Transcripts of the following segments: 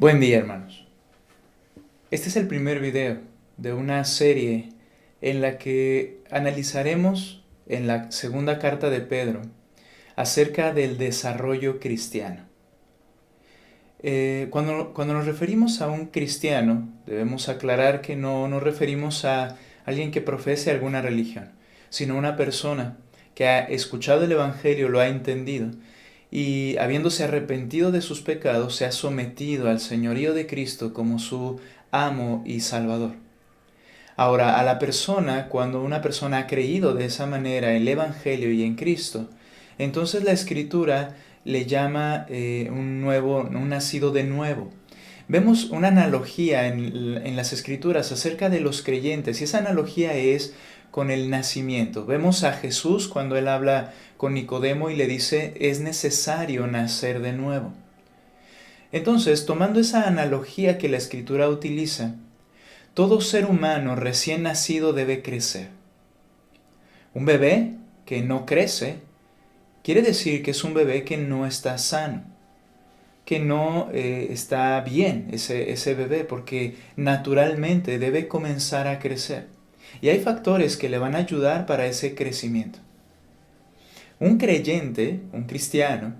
Buen día, hermanos. Este es el primer video de una serie en la que analizaremos en la segunda carta de Pedro acerca del desarrollo cristiano. Cuando nos referimos a un cristiano, debemos aclarar que no nos referimos a alguien que profese alguna religión, sino a una persona que ha escuchado el Evangelio, lo ha entendido y habiéndose arrepentido de sus pecados, se ha sometido al señorío de Cristo como su amo y salvador. Ahora, a la persona, cuando una persona ha creído de esa manera en el Evangelio y en Cristo, entonces la Escritura le llama un nacido de nuevo. Vemos una analogía en las Escrituras acerca de los creyentes y esa analogía es con el nacimiento. Vemos a Jesús cuando él habla con Nicodemo y le dice, es necesario nacer de nuevo. Entonces, tomando esa analogía que la Escritura utiliza, todo ser humano recién nacido debe crecer. Un bebé que no crece quiere decir que es un bebé que no está sano, que no está bien ese bebé, porque naturalmente debe comenzar a crecer. Y hay factores que le van a ayudar para ese crecimiento. Un creyente, un cristiano,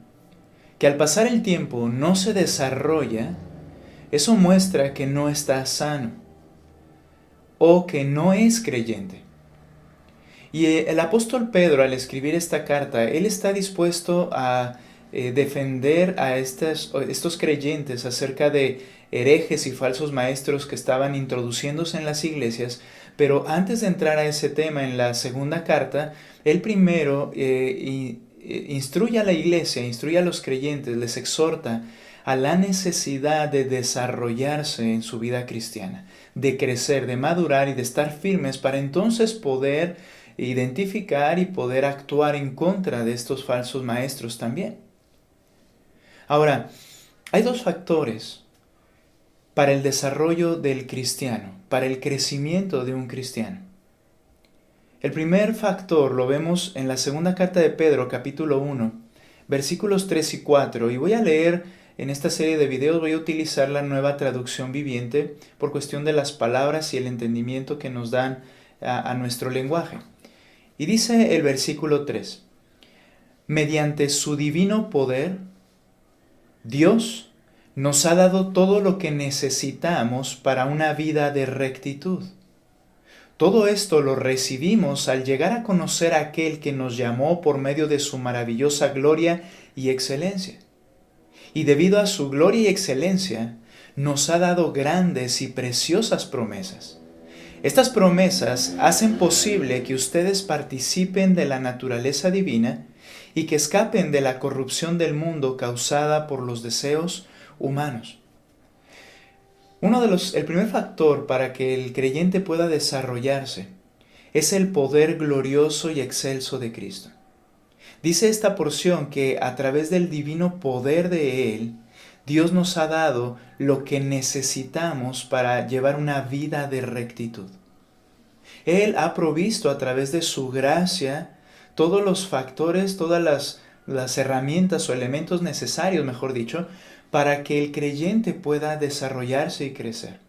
que al pasar el tiempo no se desarrolla, eso muestra que no está sano o que no es creyente. Y el apóstol Pedro, al escribir esta carta, él está dispuesto a defender a estos creyentes acerca de herejes y falsos maestros que estaban introduciéndose en las iglesias, pero antes de entrar a ese tema en la segunda carta, él primero instruye a la iglesia, instruye a los creyentes, les exhorta a la necesidad de desarrollarse en su vida cristiana, de crecer, de madurar y de estar firmes para entonces poder identificar y poder actuar en contra de estos falsos maestros también. Ahora, hay dos factores para el desarrollo del cristiano, para el crecimiento de un cristiano. El primer factor lo vemos en la segunda carta de Pedro, capítulo 1, versículos 3 y 4, y voy a leer en esta serie de videos, voy a utilizar la Nueva Traducción Viviente por cuestión de las palabras y el entendimiento que nos dan a nuestro lenguaje. Y dice el versículo 3, mediante su divino poder, Dios nos ha dado todo lo que necesitamos para una vida de rectitud. Todo esto lo recibimos al llegar a conocer a aquel que nos llamó por medio de su maravillosa gloria y excelencia. Y debido a su gloria y excelencia, nos ha dado grandes y preciosas promesas. Estas promesas hacen posible que ustedes participen de la naturaleza divina y que escapen de la corrupción del mundo causada por los deseos humanos. El primer factor para que el creyente pueda desarrollarse es el poder glorioso y excelso de Cristo. Dice esta porción que a través del divino poder de Él, Dios nos ha dado lo que necesitamos para llevar una vida de rectitud. Él ha provisto a través de su gracia todos los factores, todas las herramientas o elementos necesarios, mejor dicho, para que el creyente pueda desarrollarse y crecer.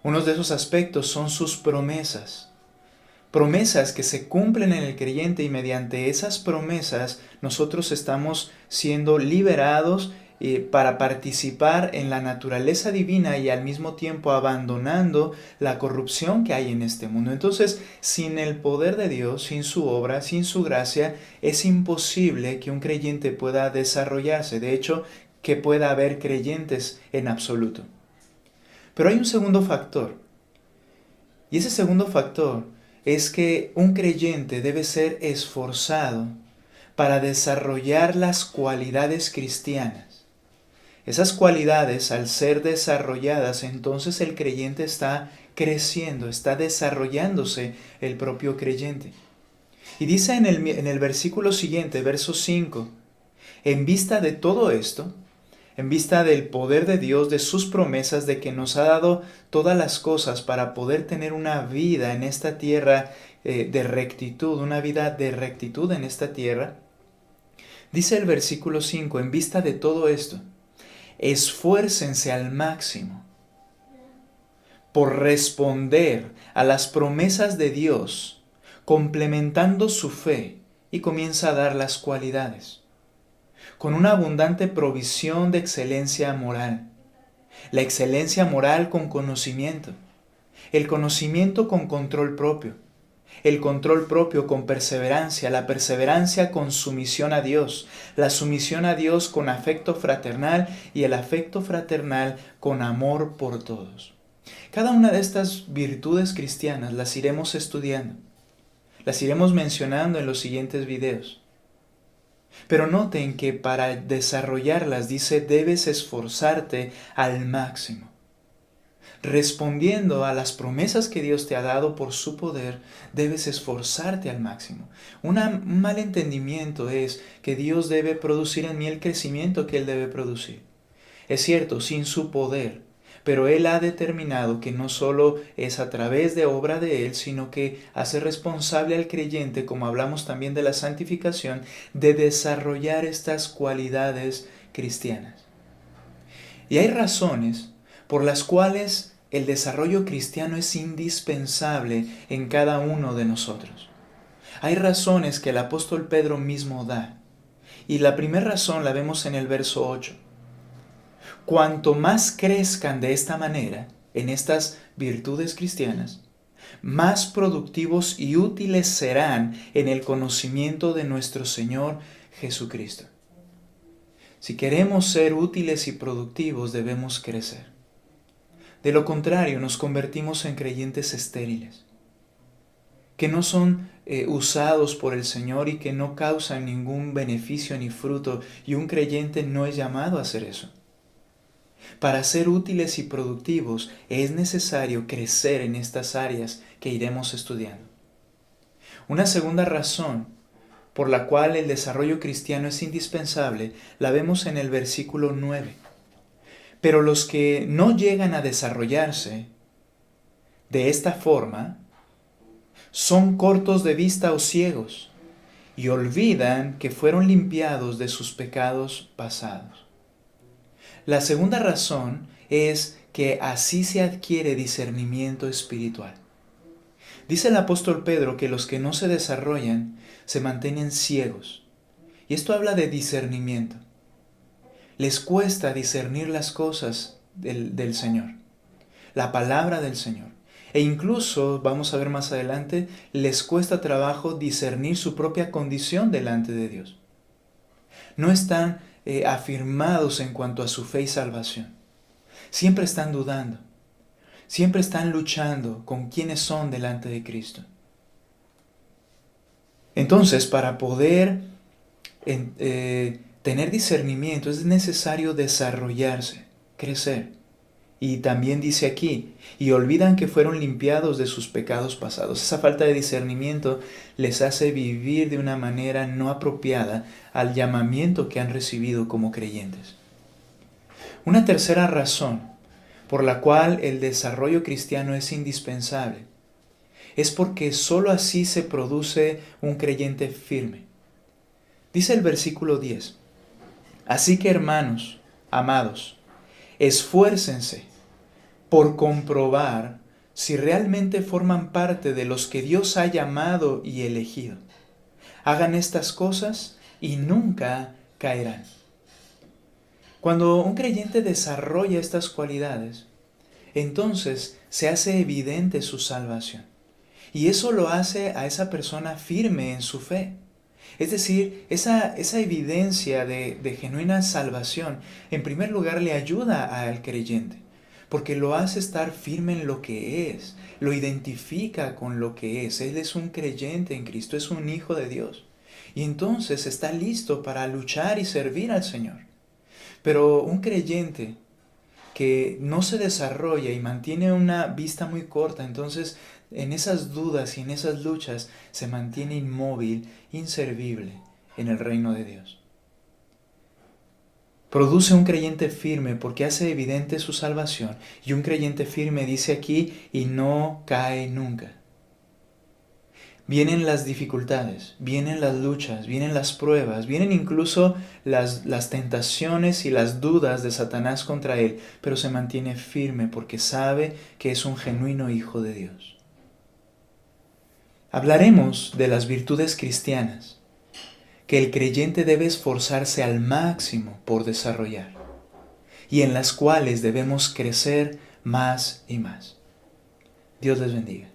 Uno de esos aspectos son sus promesas. Promesas que se cumplen en el creyente y mediante esas promesas nosotros estamos siendo liberados para participar en la naturaleza divina y al mismo tiempo abandonando la corrupción que hay en este mundo. Entonces, sin el poder de Dios, sin su obra, sin su gracia, es imposible que un creyente pueda desarrollarse. De hecho, que pueda haber creyentes en absoluto. Pero hay un segundo factor. Y ese segundo factor es que un creyente debe ser esforzado para desarrollar las cualidades cristianas. Esas cualidades, al ser desarrolladas, entonces el creyente está creciendo, está desarrollándose el propio creyente. Y dice en el versículo siguiente, verso 5, en vista de todo esto, en vista del poder de Dios, de sus promesas, de que nos ha dado todas las cosas para poder tener una vida en esta tierra de rectitud, una vida de rectitud en esta tierra, dice el versículo 5, en vista de todo esto, esfuércense al máximo por responder a las promesas de Dios, complementando su fe, y comienza a dar las cualidades, con una abundante provisión de excelencia moral. La excelencia moral con conocimiento, el conocimiento con control propio, el control propio con perseverancia, la perseverancia con sumisión a Dios, la sumisión a Dios con afecto fraternal y el afecto fraternal con amor por todos. Cada una de estas virtudes cristianas las iremos estudiando, las iremos mencionando en los siguientes videos. Pero noten que para desarrollarlas dice debes esforzarte al máximo. Respondiendo a las promesas que Dios te ha dado por su poder, debes esforzarte al máximo. Un mal entendimiento es que Dios debe producir en mí el crecimiento que Él debe producir. Es cierto, sin su poder, pero Él ha determinado que no solo es a través de obra de Él, sino que hace responsable al creyente, como hablamos también de la santificación, de desarrollar estas cualidades cristianas. Y hay razones por las cuales el desarrollo cristiano es indispensable en cada uno de nosotros. Hay razones que el apóstol Pedro mismo da. Y la primera razón la vemos en el verso 8. Cuanto más crezcan de esta manera, en estas virtudes cristianas, más productivos y útiles serán en el conocimiento de nuestro Señor Jesucristo. Si queremos ser útiles y productivos, debemos crecer. De lo contrario, nos convertimos en creyentes estériles, que no son usados por el Señor y que no causan ningún beneficio ni fruto, y un creyente no es llamado a hacer eso. Para ser útiles y productivos es necesario crecer en estas áreas que iremos estudiando. Una segunda razón por la cual el desarrollo cristiano es indispensable la vemos en el versículo 9. Pero los que no llegan a desarrollarse de esta forma son cortos de vista o ciegos y olvidan que fueron limpiados de sus pecados pasados. La segunda razón es que así se adquiere discernimiento espiritual. Dice el apóstol Pedro que los que no se desarrollan se mantienen ciegos. Y esto habla de discernimiento. Les cuesta discernir las cosas del Señor, la palabra del Señor. E incluso, vamos a ver más adelante, les cuesta trabajo discernir su propia condición delante de Dios. No están afirmados en cuanto a su fe y salvación. Siempre están dudando. Siempre están luchando con quiénes son delante de Cristo. Entonces, para poder tener discernimiento es necesario desarrollarse, crecer. Y también dice aquí, y olvidan que fueron limpiados de sus pecados pasados. Esa falta de discernimiento les hace vivir de una manera no apropiada al llamamiento que han recibido como creyentes. Una tercera razón por la cual el desarrollo cristiano es indispensable es porque sólo así se produce un creyente firme. Dice el versículo 10, así que hermanos, amados, esfuércense por comprobar si realmente forman parte de los que Dios ha llamado y elegido. Hagan estas cosas y nunca caerán. Cuando un creyente desarrolla estas cualidades, entonces se hace evidente su salvación. Y eso lo hace a esa persona firme en su fe. Es decir, esa evidencia de genuina salvación, en primer lugar, le ayuda al creyente, porque lo hace estar firme en lo que es, lo identifica con lo que es. Él es un creyente en Cristo, es un hijo de Dios. Y entonces está listo para luchar y servir al Señor. Pero un creyente que no se desarrolla y mantiene una vista muy corta, entonces en esas dudas y en esas luchas se mantiene inmóvil, inservible en el reino de Dios. Produce un creyente firme porque hace evidente su salvación, y un creyente firme dice aquí, y no cae nunca. Vienen las dificultades, vienen las luchas, vienen las pruebas, vienen incluso las tentaciones y las dudas de Satanás contra él, pero se mantiene firme porque sabe que es un genuino hijo de Dios. Hablaremos de las virtudes cristianas que el creyente debe esforzarse al máximo por desarrollar y en las cuales debemos crecer más y más. Dios les bendiga.